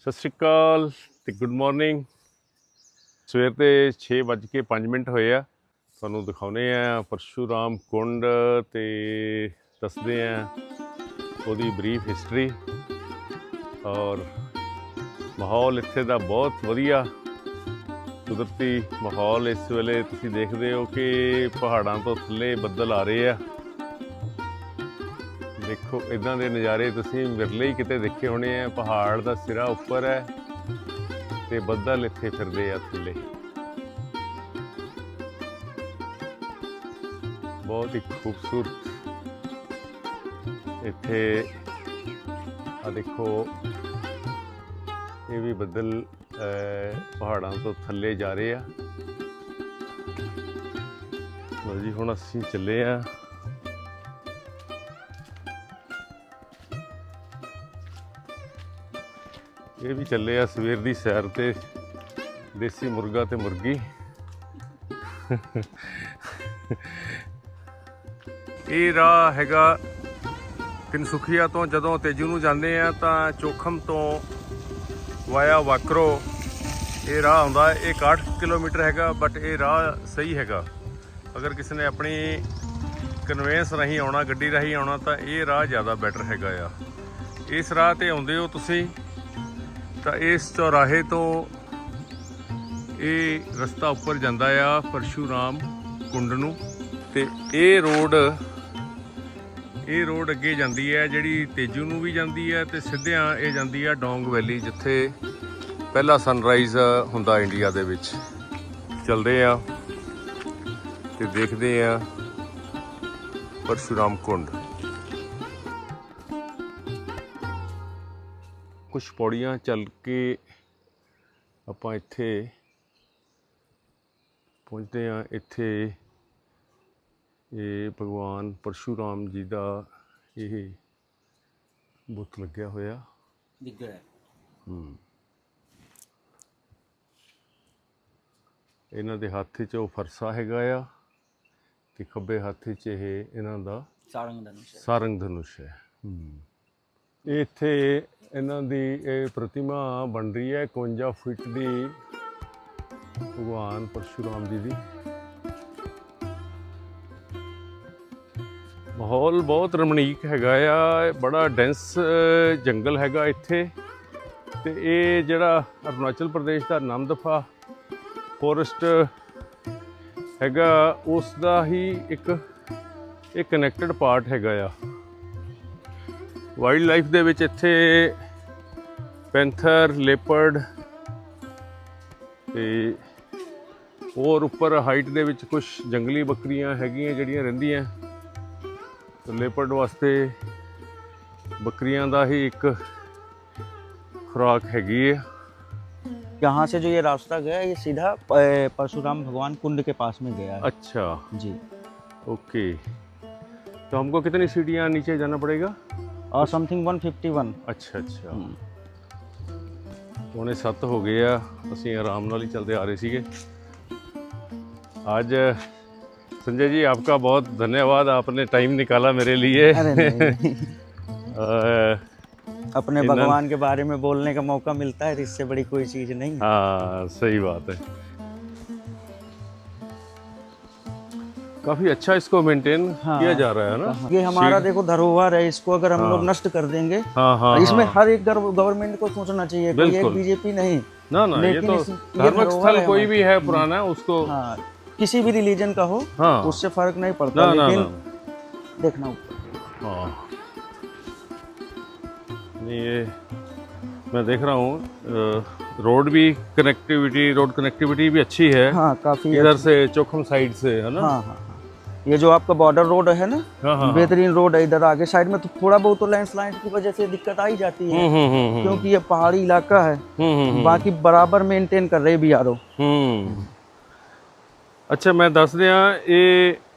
ਸਤਿ ਸ਼੍ਰੀ ਅਕਾਲ ਤੇ good morning. ਸਵੇਰ ਦੇ 6:05 ਹੋਏ ਆ। ਤੁਹਾਨੂੰ ਦਿਖਾਉਂਦੇ ਆ ਪਰਸ਼ੂਰਾਮ ਕੁੰਡ ਤੇ ਦੱਸਦੇ ਆ ਉਹਦੀ ਬਰੀਫ ਹਿਸਟਰੀ। ਔਰ ਮਾਹੌਲ ਇੱਥੇ ਦਾ ਬਹੁਤ ਵਧੀਆ ਕੁਦਰਤੀ ਮਾਹੌਲ। ਇਸ ਵੇਲੇ ਤੁਸੀਂ ਦੇਖਦੇ ਹੋ ਕਿ ਪਹਾੜਾਂ ਤੋਂ ਥੱਲੇ ਬੱਦਲ ਆ ਰਹੇ ਆ। ਦੇਖੋ ਇਦਾਂ ਦੇ ਨਜ਼ਾਰੇ ਤੁਸੀਂ ਵਿਰਲੇ ਹੀ ਕਿਤੇ ਦੇਖੇ ਹੋਣੇ ਆ। ਪਹਾੜ ਦਾ ਸਿਰਾ ਉੱਪਰ ਹੈ ਤੇ ਬੱਦਲ ਇੱਥੇ ਫਿਰਦੇ ਆ ਥੱਲੇ। ਬਹੁਤ ਹੀ ਖੂਬਸੂਰਤ ਇੱਥੇ ਆ ਦੇਖੋ, ਇਹ ਵੀ ਬੱਦਲ ਪਹਾੜਾਂ ਤੋਂ ਥੱਲੇ ਜਾ ਰਹੇ ਆ। ਲਓ ਜੀ, ਹੁਣ ਅਸੀਂ ਚੱਲੇ ਆ ਇਹ ਵੀ ਚੱਲੇ ਆ ਸਵੇਰ ਦੀ ਸੈਰ ਤੇ ਦੇਸੀ ਮੁਰਗਾ ਤੇ ਮੁਰਗੀ। ਇਹ ਰਾਹ ਹੈਗਾ ਤਿਨਸੁਖੀਆ ਤੋਂ। ਜਦੋਂ ਤੇਜੂ ਨੂੰ ਜਾਂਦੇ ਆ ਤਾਂ ਚੋਖਮ ਤੋਂ ਵਾਇਆ ਵਾਕਰੋ ਇਹ ਰਾਹ ਆਉਂਦਾ। ਇਹ 61 ਕਿਲੋਮੀਟਰ ਹੈਗਾ, ਬਟ ਇਹ ਰਾਹ ਸਹੀ ਹੈਗਾ। ਅਗਰ ਕਿਸੇ ਨੇ ਆਪਣੀ ਕਨਵੇਂਸ ਰਾਹੀਂ ਆਉਣਾ, ਗੱਡੀ ਰਾਹੀਂ ਆਉਣਾ, ਤਾਂ ਇਹ ਰਾਹ ਜ਼ਿਆਦਾ ਬੈਟਰ ਹੈਗਾ ਆ। ਇਸ ਰਾਹ ਤੇ ਆਉਂਦੇ ਹੋ ਤੁਸੀਂ ਤਾਂ ਇਸ ਚੌਰਾਹੇ ਤੋਂ ਇਹ ਰਸਤਾ ਉੱਪਰ ਜਾਂਦਾ ਆ ਪਰਸ਼ੂਰਾਮ ਕੁੰਡ ਨੂੰ। ਤੇ ਇਹ ਰੋਡ ਅੱਗੇ ਜਾਂਦੀ ਹੈ ਜਿਹੜੀ ਤੇਜੂ ਨੂੰ ਵੀ ਜਾਂਦੀ ਹੈ, ਤੇ ਸਿੱਧਿਆਂ ਇਹ ਜਾਂਦੀ ਆ ਡੋਂਗ ਵੈਲੀ, ਜਿੱਥੇ ਪਹਿਲਾ ਸਨਰਾਈਜ਼ ਹੁੰਦਾ ਇੰਡੀਆ ਦੇ ਵਿੱਚ। ਚੱਲਦੇ ਆ ਤੇ ਦੇਖਦੇ ਆ ਪਰਸ਼ੂਰਾਮ ਕੁੰਡ। ਕੁਛ ਪੌੜੀਆਂ ਚੱਲ ਕੇ ਆਪਾਂ ਇੱਥੇ ਪਹੁੰਚਦੇ ਹਾਂ। ਇੱਥੇ ਇਹ ਭਗਵਾਨ ਪਰਸ਼ੂਰਾਮ ਜੀ ਦਾ ਇਹ ਬੁੱਤ ਲੱਗਿਆ ਹੋਇਆ ਦਿਖ ਰਿਹਾ। ਇਹਨਾਂ ਦੇ ਹੱਥ 'ਚ ਉਹ ਫਰਸਾ ਹੈਗਾ ਆ ਤੇ ਖੱਬੇ ਹੱਥ 'ਚ ਇਹ ਇਹਨਾਂ ਦਾ ਸਾਰੰਗ ਧਨੁਸ਼ ਹੈ। ਇੱਥੇ ਇਹਨਾਂ ਦੀ ਇਹ ਪ੍ਰਤਿਮਾ ਬਣ ਰਹੀ ਹੈ 51 ਫੁੱਟ ਦੀ ਭਗਵਾਨ ਪਰਸ਼ੂਰਾਮ ਜੀ ਦੀ। ਮਾਹੌਲ ਬਹੁਤ ਰਮਣੀਕ ਹੈਗਾ ਆ। ਬੜਾ ਡੈਂਸ ਜੰਗਲ ਹੈਗਾ ਇੱਥੇ। ਤੇ ਇਹ ਜਿਹੜਾ ਅਰੁਣਾਚਲ ਪ੍ਰਦੇਸ਼ ਦਾ ਨਮਦਫਾ ਫੋਰੈਸਟ ਹੈਗਾ, ਉਸ ਦਾ ਹੀ ਇੱਕ ਕਨੈਕਟਡ ਪਾਰਟ ਹੈਗਾ ਆ। ਵਾਈਲਡ ਲਾਈਫ ਦੇ ਵਿੱਚ ਇੱਥੇ ਪੈਂਥਰ, ਲੇਪਰਡ ਤੇ ਹੋਰ ਉੱਪਰ ਹਾਈਟ ਦੇ ਵਿੱਚ ਕੁਝ ਜੰਗਲੀ ਬੱਕਰੀਆਂ ਹੈਗੀਆਂ ਜਿਹੜੀਆਂ ਰਹਿੰਦੀਆਂ। ਤੇ ਲੇਪਰਡ ਵਾਸਤੇ ਬੱਕਰੀਆਂ ਦਾ ਹੀ ਇੱਕ ਖੁਰਾਕ ਹੈਗੀ ਹੈ। यहाँ से जो ये रास्ता गया ये सीधा परशुराम भगवान कुंड के पास में गया है। अच्छा जी, ओके। तो हमको कितनी सीढ़ियाँ नीचे जाना पड़ेगा? और समथिंग 151। ਅੱਛਾ ਅੱਛਾ। ਪੌਣੇ 7 ਹੋ ਗਏ ਆ। ਅਸੀਂ ਆਰਾਮ ਨਾਲ ਹੀ ਚਲਦੇ ਆ ਰਹੇ ਸੀਗੇ। आज संजय जी आपका बहुत धन्यवाद, आपने टाइम निकाला मेरे लिए। अरे नहीं। अपने भगवान के बारे में बोलने का मौका मिलता है, इससे बड़ी कोई चीज नहीं। हाँ सही बात है। काफी अच्छा इसको मेंटेन किया जा रहा है ना। ये हमारा देखो धरोहर है, इसको अगर हम लोग नष्ट कर देंगे, इसमें हर एक गवर्नमेंट को सोचना चाहिए, कोई एक बीजेपी नहीं। ना ये तो धार्मिक स्थल कोई भी है पुराना, उसको किसी भी रिलीजन का हो, उससे फर्क नहीं पड़ता। लेकिन देखना ऊपर। ये मैं देख रहा हूँ रोड कनेक्टिविटी भी अच्छी है। हाँ, काफी इधर से चोखम साइड से है ना। हाँ, ये जो आपका बॉर्डर रोड है ना, बेहतरीन रोड है। इधर आगे साइड में तो थोड़ा बहुत तो लैंडस्लाइड की वजह से दिक्कत आ ही जाती है, क्योंकि ये पहाड़ी इलाका है। बाकी बराबर मेंटेन कर रहे BRO। अच्छा, मैं दस दिया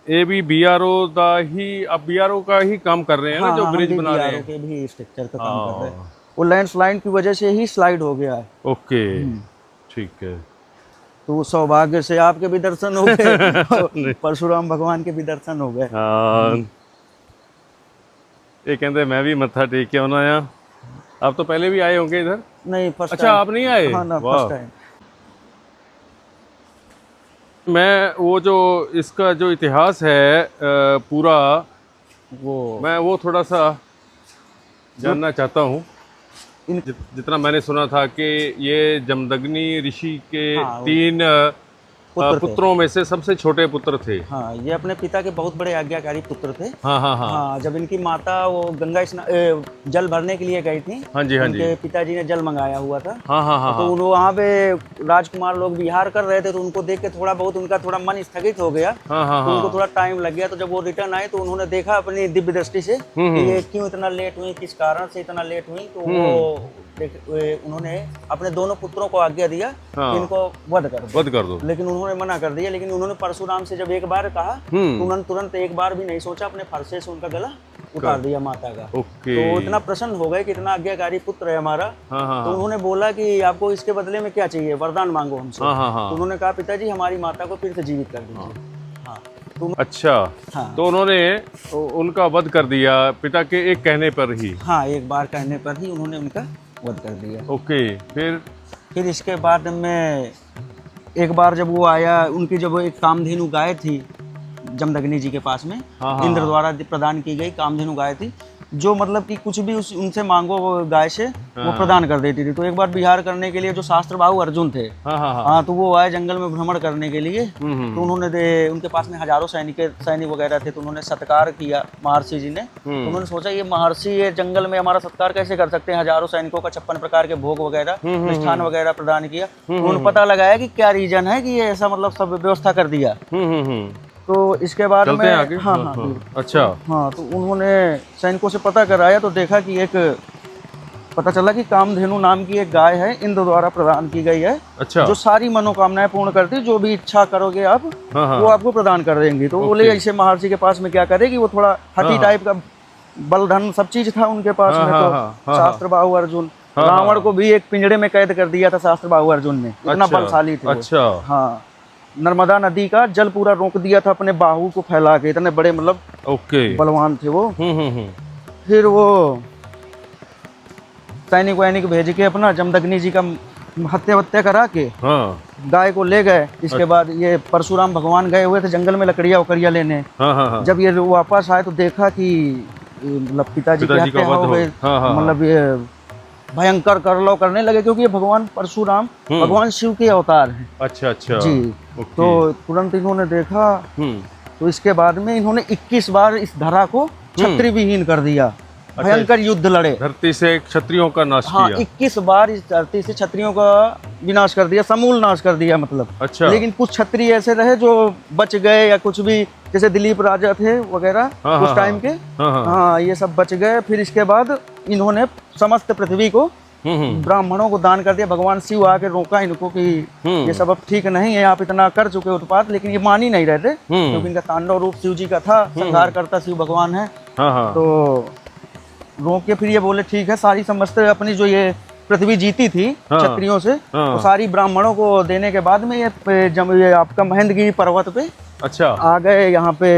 ये भी BRO ਦਾ ਹੀ BRO का ही काम कर रहे हैं ना, जो ब्रिज बना रहे हैं। के भी स्ट्रक्चर का काम कर रहे हैं। वो लैंडस्लाइड की वजह से ही स्लाइड हो गया है। ओके, ठीक है। तो सौभाग्य से आपके भी दर्शन हो गए, परशुराम भगवान के भी दर्शन हो गए। ਇਹ ਕਹਿੰਦੇ ਮੈਂ ਵੀ ਮੱਥਾ ਟੇਕ ਕੇ ਆਉਣਾ ਆ। आप तो पहले भी आए होंगे इधर? नहीं, फर्स्ट अच्छा, आप नहीं आए? हाँ ना, वाह। First time. मैं वो जो इसका जो इतिहास है पूरा, मैं वो थोड़ा सा जानना चाहता हूँ। जितना मैंने सुना था कि ये जमदग्नि ऋषि के हाँ, 3 पुत्र थे। पुत्रों में से सबसे छोटे पुत्र थे। हाँ, ये अपने पिता के बहुत बड़े आज्ञाकारी पुत्र थे। हाँ हाँ हाँ। हाँ, जब इनकी माता वो गंगा जल भरने के लिए गई थी, हाँ जी, हाँ जी। उनके पिताजी ने जल मंगाया हुआ था। हाँ हाँ हाँ। तो वहाँ पे राजकुमार लोग विहार कर रहे थे, तो उनको देख के थोड़ा बहुत उनका थोड़ा मन स्थगित हो गया। हाँ हाँ तो उनको हाँ। थोड़ा टाइम लग गया। तो जब वो रिटर्न आए तो उन्होंने देखा अपनी दिव्य दृष्टि से कि ये क्यों इतना लेट हुई, किस कारण से इतना लेट हुई। तो वो उन्होंने अपने दोनों पुत्रों को आज्ञा दिया कि इनको वध कर दो। लेकिन उन्होंने मना कर दिया। लेकिन उन्होंने परशुराम से जब एक बार कहा, तुरंत एक बार भी नहीं सोचा, अपने फरसे से उनका गला उतार दिया माता का। तो इतना प्रसन्न हो गए कि इतना आज्ञाकारी पुत्र है हमारा। तो उन्होंने बोला कि आपको इसके बदले में क्या चाहिए, वरदान मांगो हमसे। तो उन्होंने कहा, पिताजी हमारी माता को फिर से जीवित कर दीजिए। अच्छा। हाँ। तो उन्होंने उनका वध कर दिया पिता के एक कहने पर ही। हाँ, एक बार कहने पर ही उन्होंने उनका वध कर दिया। ओके। फिर इसके बाद में एक बार जब वो आया, उनकी जब एक कामधेनु गाय थी जमदग्नि जी के पास में, इंद्र द्वारा प्रदान की गई कामधेनु गाय थी, जो मतलब कि कुछ भी उनसे मांगो वो गाय से वो प्रदान कर देती थी। तो एक बार विहार करने के लिए जो शास्त्र बाहु अर्जुन थे, हाँ, तो वो आए जंगल में भ्रमण करने के लिए। तो उन्होंने उनके पास में हजारों सैनिक वगैरह थे। तो उन्होंने सत्कार किया महर्षि जी ने। तो उन्होंने सोचा ये महर्षि ये जंगल में हमारा सत्कार कैसे कर सकते हैं, हजारों सैनिकों का 56 प्रकार के भोग वगैरह मिष्ठान वगैरह प्रदान किया। उन्होंने पता लगाया कि क्या रीजन है कि ये ऐसा मतलब सब व्यवस्था कर दिया। तो इसके बाद में आगे? हाँ, अच्छा। हाँ, तो उन्होंने सैनिकों से पता कराया तो देखा कि पता चला कि कामधेनु नाम की एक गाय है, इंद्र द्वारा प्रदान की गई है। अच्छा। जो सारी मनोकामनाएं पूर्ण करती, जो भी इच्छा करोगे आप वो आपको प्रदान कर देंगी। तो बोले ऐसे महर्षि के पास में क्या करेगी, वो थोड़ा हठी टाइप का बल धन सब चीज था उनके पास में। तो शास्त्र बाहु अर्जुन, रावण को भी एक पिंजड़े में कैद कर दिया था शास्त्र बाहु अर्जुन ने, इतना बलशाली थे। अच्छा। हाँ, नर्मदा नदी का जल पूरा रोक दिया था अपने बाहु को फैला के, इतने बड़े मतलब बलवान थे वो। फिर वो सैनिक वैनिक भेज के अपना जमदग्नि जी का हत्या करा के गाय को ले गए। इसके बाद ये परशुराम भगवान गए हुए थे जंगल में लकड़ियाँ वकड़ियाँ लेने। जब ये वापस आए तो देखा कि मतलब पिताजी की हत्या हो गई। मतलब ये भयंकर करलो करने लगे, क्योंकि ये भगवान परशुराम भगवान शिव के अवतार हैं। अच्छा अच्छा जी। तो तुरंत इन्होंने देखा। तो इसके बाद में इन्होंने 21 बार इस धरा को क्षत्रिय विहीन कर दिया। भयंकर युद्ध लड़े, धरती से क्षत्रियों का नाश किया। 21 बार इस धरती से क्षत्रियों का विनाश कर दिया, समूल नाश कर दिया मतलब। अच्छा। लेकिन कुछ क्षत्रिय ऐसे रहे जो बच गए, या कुछ भी जैसे दिलीप राजा थे वगैरह उस टाइम के, हाँ, ये सब बच गए। फिर इसके बाद इन्होंने समस्त पृथ्वी को ब्राह्मणों को दान कर दिया। भगवान शिव आके रोका इनको कि ये सब अब ठीक नहीं है, आप इतना कर चुके उत्पात। लेकिन ये मान ही नहीं रहे थे, क्योंकि इनका तांडव रूप शिव जी का था, संहार करता शिव भगवान है। तो रोक के फिर ये बोले ठीक है, सारी समस्त अपनी जो ये पृथ्वी जीती थी क्षत्रियों से, तो सारी ब्राह्मणों को देने के बाद में ये आपका महेंद्रगिरी पर्वत पे अच्छा आ गए, यहाँ पे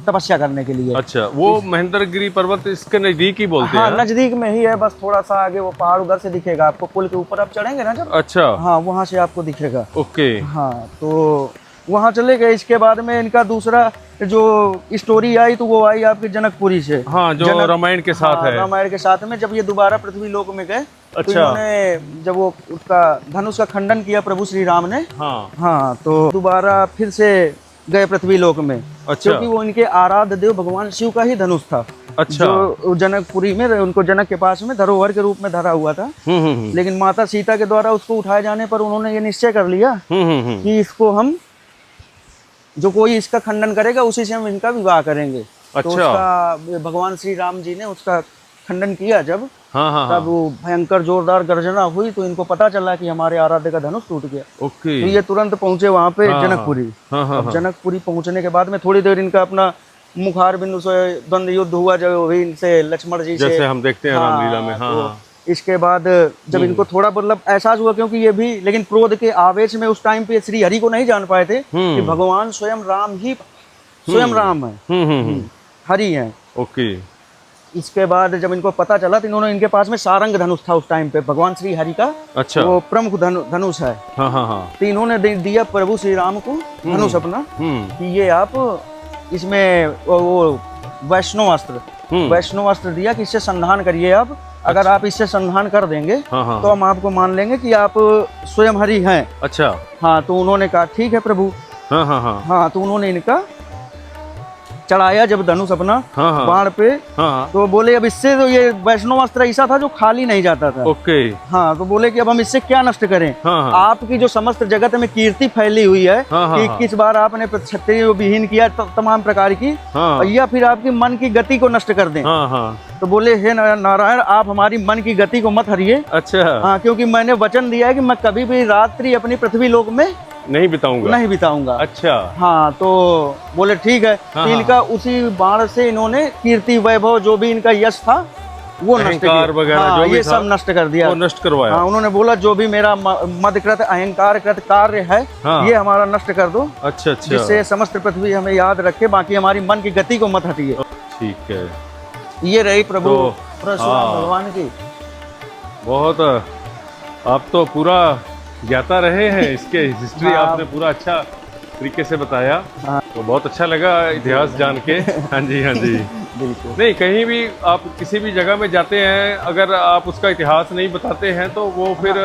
तपस्या करने के लिए। अच्छा, वो महेंद्रगिरी पर्वत इसके नजदीक ही बोलते हैं? हाँ, नजदीक में ही है, बस थोड़ा सा आगे वो पहाड़ उधर से दिखेगा आपको, पुल के ऊपर आप चढ़ेंगे ना जब। अच्छा। हाँ, वहाँ से आपको दिखेगा। ओके। हाँ, तो वहाँ चले गए। इसके बाद में इनका दूसरा जो स्टोरी आई तो वो आई आपके जनकपुरी से। हाँ, जो रामायण के साथ है। रामायण के साथ में जब ये दोबारा पृथ्वी लोक में गए, अच्छा, तो इन्होंने जब वो उसका धनुष का खंडन किया प्रभु श्री राम ने। हाँ, तो दोबारा फिर से गए पृथ्वी लोक में। अच्छा। क्योंकि वो इनके आराध्य देव भगवान शिव का ही धनुष था। अच्छा। जो जनकपुरी में उनको जनक के पास में धरोहर के रूप में धरा हुआ था। लेकिन माता सीता के द्वारा उसको उठाए जाने पर उन्होंने ये निश्चय कर लिया कि इसको हम, जो कोई इसका खंडन करेगा उसी से हम इनका विवाह करेंगे। अच्छा। तो उसका भगवान श्री राम जी ने उसका खंडन किया जब, तब वो भयंकर जोरदार गर्जना हुई, तो इनको पता चला कि हमारे आराध्य का धनुष टूट गया। ओके। तो ये तुरंत पहुंचे वहाँ पे जनकपुरी। जनकपुरी पहुंचने के बाद में थोड़ी देर इनका अपना मुखार बिंदु से द्वंद्व युद्ध हुआ, जो इनसे लक्ष्मण जी से, जैसे हम देखते हैं रामलीला में। हाँ। इसके बाद जब इनको थोड़ा मतलब एहसास हुआ, क्योंकि ये भी लेकिन क्रोध के आवेश में उस टाइम पे श्री हरि को नहीं जान पाए थे कि भगवान स्वयं राम ही स्वयं राम है, हरि हैं। ओके। इसके बाद जब इनको पता चला तो इन्होंने, इनके पास में सारंग धनुष था उस टाइम पे, भगवान श्री हरि का अच्छा। वो प्रमुख धनुष है। हाँ हाँ हाँ। तो इन्होंने दिया प्रभु श्री राम को धनुष अपना कि ये आप इसमें वो वैष्णव अस्त्र दिया कि इससे संधान करिए आप। अगर आप इससे संधान कर देंगे तो हम आपको मान लेंगे कि आप स्वयं हरि हैं। अच्छा। हाँ, तो उन्होंने कहा ठीक है प्रभु। हाँ हाँ हाँ। हाँ, तो उन्होंने इनका चढ़ाया जब धनुष अपना बाण पे, तो बोले अब इससे तो ये वैष्णव अस्त्र ऐसा था जो खाली नहीं जाता था। ओके। हाँ, तो बोले कि अब हम इससे क्या नष्ट करें। आपकी जो समस्त जगत में कीर्ति फैली हुई है कि किस बार आपने क्षत्रिय विहीन किया तमाम प्रकार की, या फिर आपकी मन की गति को नष्ट कर दें। तो बोले हे नारायण, आप हमारी मन की गति को मत हरिए। अच्छा। हाँ, क्योंकि मैंने वचन दिया है कि मैं कभी भी रात्रि अपनी पृथ्वी लोक में नहीं बिताऊंगा। अच्छा। हाँ, तो बोले ठीक है। तो इनका उसी बाण से इन्होंने कीर्ति वैभव जो भी इनका यश था वो नष्ट किया। हाँ, ये सब नष्ट कर दिया, वो नष्ट करवाया। हाँ, उन्होंने बोला जो भी मेरा मदकृत अहंकारकृत कार्य है ये हमारा नष्ट कर दो। अच्छा अच्छा। जिससे समस्त पृथ्वी हमें याद रखे, बाकी हमारी मन की गति को मत हटिए। ठीक है। ये रही प्रभु परशुराम भगवान की। बहुत, आप तो पूरा ज्ञाता रहे हैं इसके हिस्ट्री। आपने पूरा अच्छा तरीके से बताया। तो बहुत अच्छा लगा इतिहास जान के। हाँ जी हाँ जी। बिल्कुल। नहीं, कहीं भी आप किसी भी जगह में जाते हैं, अगर आप उसका इतिहास नहीं बताते हैं तो वो फिर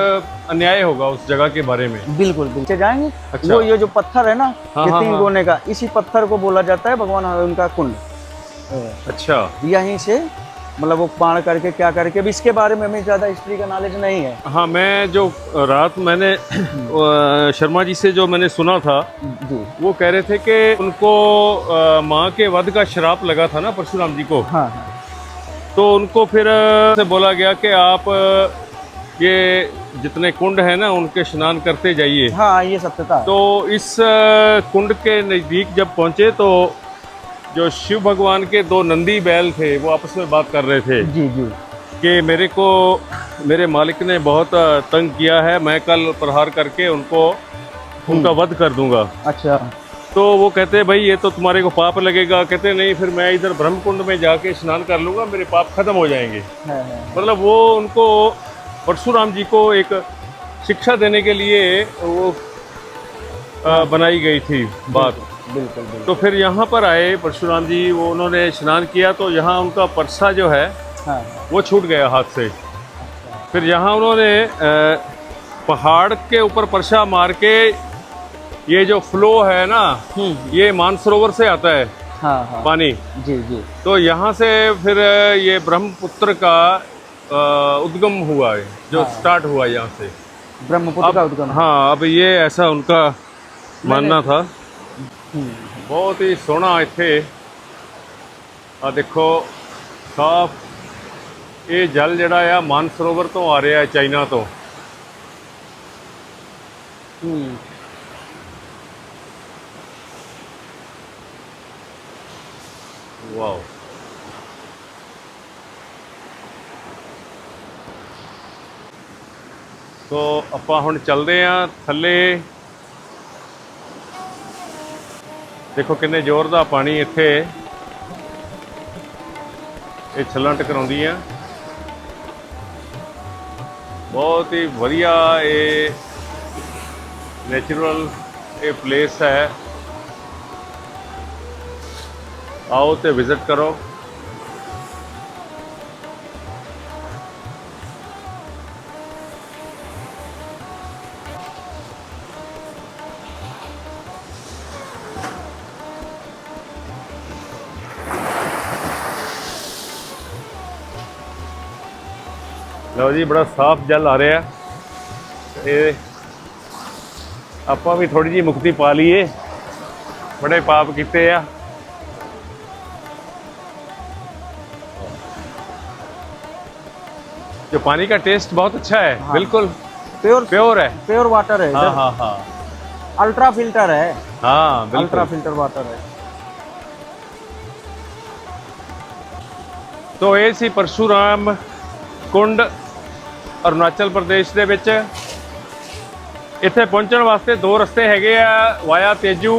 अन्याय होगा उस जगह के बारे में। बिल्कुल बिल्कुल। जाएंगे। अच्छा। वो ये जो पत्थर है ना, ये 3 कोने का, इसी पत्थर को बोला जाता है भगवान उनका कुंड। अच्छा। यहीं से मतलब वो बाण करके क्या करके, भी इसके बारे में हमें ज्यादा हिस्ट्री का नॉलेज नहीं है। हाँ, मैं जो रात मैंने शर्मा जी से जो मैंने सुना था जी, वो कह रहे थे कि उनको माँ के वध का श्राप लगा था ना परशुराम जी को। हाँ। तो उनको फिर से बोला गया कि आप ये जितने कुंड है ना उनके स्नान करते जाइए। हाँ, ये सत्य था। तो इस कुंड के नज़दीक जब पहुँचे तो जो शिव भगवान के 2 नंदी बैल थे वो आपस में बात कर रहे थे। जी जी। कि मेरे मालिक ने बहुत तंग किया है, मैं कल प्रहार करके उनका वध कर दूंगा। अच्छा। तो वो कहते भाई ये तो तुम्हारे को पाप लगेगा। कहते नहीं, फिर मैं इधर ब्रह्मकुंड में जाके स्नान कर लूँगा, मेरे पाप खत्म हो जाएंगे। मतलब वो उनको परशुराम जी को एक शिक्षा देने के लिए वो बनाई गई थी बात। बिल्कुल बिल्कुल। तो फिर यहाँ पर आए परशुराम जी, वो उन्होंने स्नान किया तो यहाँ उनका परसा जो है वो छूट गया हाथ से। फिर यहाँ उन्होंने पहाड़ के ऊपर परसा मार के, ये जो फ्लो है ना ये मानसरोवर से आता है। हाँ। पानी। जी जी। तो यहाँ से फिर ये ब्रह्मपुत्र का उद्गम हुआ है, जो स्टार्ट हुआ यहाँ से ब्रह्मपुत्र का उद्गम। हाँ, अब ये ऐसा उनका मानना था। बहुत ही सोहना इत्थे आ देखो साफ ये जल जड़ा आ मानसरोवर तो आ रहा है, चाइना तो। वाह। तो ਆਪਾਂ ਹੁਣ ਚੱਲਦੇ ਆ ਥੱਲੇ। ਦੇਖੋ ਕਿੰਨੇ ਜ਼ੋਰ ਦਾ ਪਾਣੀ ਇੱਥੇ ਇਹ ਛੱਲਾਂ ਟਕਰਾਉਂਦੀਆਂ। ਬਹੁਤ ਹੀ ਵਧੀਆ ਇਹ ਨੈਚੁਰਲ ਇਹ ਪਲੇਸ ਹੈ। आओ तो विजिट करो। लो जी, बड़ा साफ जल आ रहा है। ये आपां भी थोड़ी जी मुक्ति पा लीए, बड़े पाप किते आ। जो पानी का टेस्ट बहुत अच्छा है। हाँ। बिल्कुल प्योर है, प्योर वाटर है। हाँ हाँ हाँ। अल्ट्रा फिल्टर है। हाँ बिल्कुल, अल्ट्रा फिल्टर वाटर है। तो ये सी परशुराम कुंड अरुणाचल प्रदेश ਦੇ ਵਿੱਚ। ਇੱਥੇ ਪਹੁੰਚਣ ਵਾਸਤੇ 2 ਰਸਤੇ ਹੈਗੇ ਆ। ਵਾਇਆ ਤੇਜੂ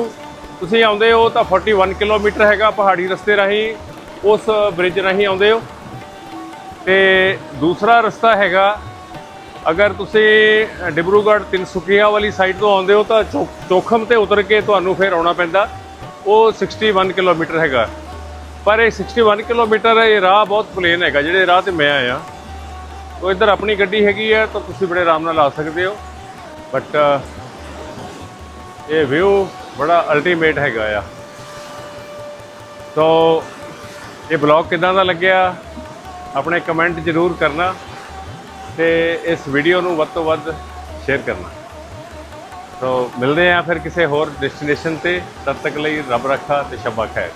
ਤੁਸੀਂ ਆਉਂਦੇ ਹੋ ਤਾਂ 41 ਕਿਲੋਮੀਟਰ ਹੈਗਾ ਪਹਾੜੀ ਰਸਤੇ ਰਾਹੀਂ, ਉਸ ਬ੍ਰਿਜ ਰਾਹੀਂ ਆਉਂਦੇ ਹੋ। ਤੇ ਦੂਸਰਾ ਰਸਤਾ ਹੈਗਾ, ਅਗਰ ਤੁਸੀਂ ਡਿਬਰੂਗੜ੍ਹ ਤਿਨਸੁਕੀਆ ਵਾਲੀ ਸਾਈਡ ਤੋਂ ਆਉਂਦੇ ਹੋ ਤਾਂ ਚੋਖਮ ਤੇ ਉਤਰ ਕੇ ਤੁਹਾਨੂੰ ਫਿਰ ਆਉਣਾ ਪੈਂਦਾ। ਉਹ 61 ਕਿਲੋਮੀਟਰ ਹੈਗਾ। ਪਰ ਇਹ 61 ਕਿਲੋਮੀਟਰ ਇਹ ਰਾਹ ਬਹੁਤ ਪਲੇਨ ਹੈਗਾ। ਜਿਹੜੇ ਰਾਹ ਤੇ ਮੈਂ ਆਇਆ ਉਹ ਇੱਧਰ ਆਪਣੀ ਗੱਡੀ ਹੈਗੀ ਆ ਤਾਂ ਤੁਸੀਂ ਬੜੇ ਆਰਾਮ ਨਾਲ ਆ ਸਕਦੇ ਹੋ। ਬਟ ਇਹ ਵਿਊ ਬੜਾ ਅਲਟੀਮੇਟ ਹੈਗਾ ਆ। ਸੋ ਇਹ ਬਲੌਗ ਕਿੱਦਾਂ ਦਾ ਲੱਗਿਆ ਆਪਣੇ ਕਮੈਂਟ ਜ਼ਰੂਰ ਕਰਨਾ ਤੇ ਇਸ ਵੀਡੀਓ ਨੂੰ ਵੱਧ ਤੋਂ ਵੱਧ ਸ਼ੇਅਰ ਕਰਨਾ। ਸੋ ਮਿਲਦੇ ਆ ਫਿਰ ਕਿਸੇ ਹੋਰ ਡੈਸਟੀਨੇਸ਼ਨ ਤੇ। ਤਦ ਤੱਕ ਲਈ ਰੱਬ ਰੱਖਾ ਤੇ ਸ਼ਬਾ ਖੈਰ।